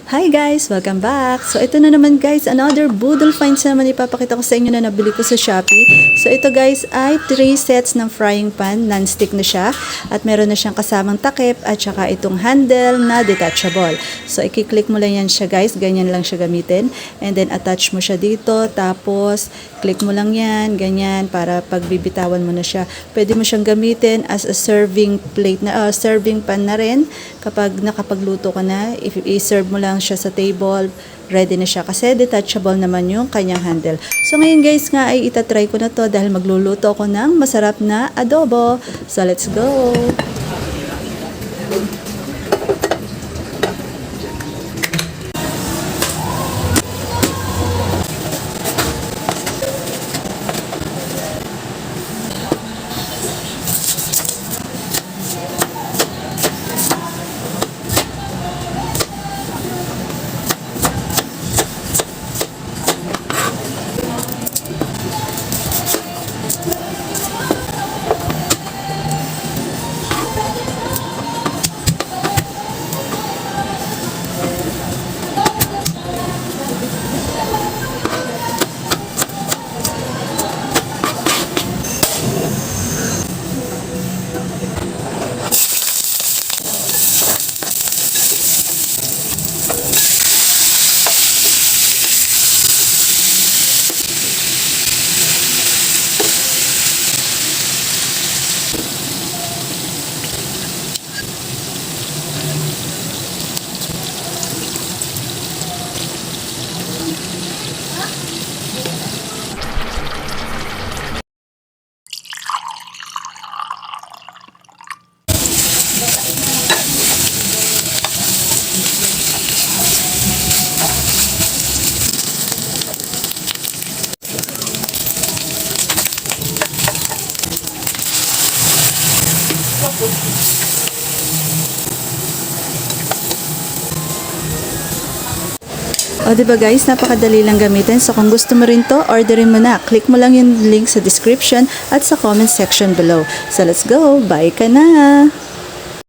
Hi guys! Welcome back! So ito na naman guys, another Boodle finds naman ipapakita ko sa inyo na nabili ko sa Shopee. So ito guys ay 3 sets ng frying pan, non-stick na siya. At meron na siyang kasamang takip at saka itong handle na detachable. So i-click mo lang yan siya guys, ganyan lang siya gamitin. And then attach mo siya dito, tapos click mo lang yan, ganyan, para pagbibitawan mo na siya. Pwede mo siyang gamitin as a serving plate na, serving pan na rin. Kapag nakapagluto ka na, if i-serve mo lang siya sa table, ready na siya kasi detachable naman yung kanyang handle. So ngayon guys nga ay itatry ko na to dahil magluluto ako ng masarap na adobo. So let's go! O diba guys, napakadali lang gamitin. So kung gusto mo rin to, orderin mo na. Click mo lang yung link sa description at sa comment section below. So let's go! Bye ka na!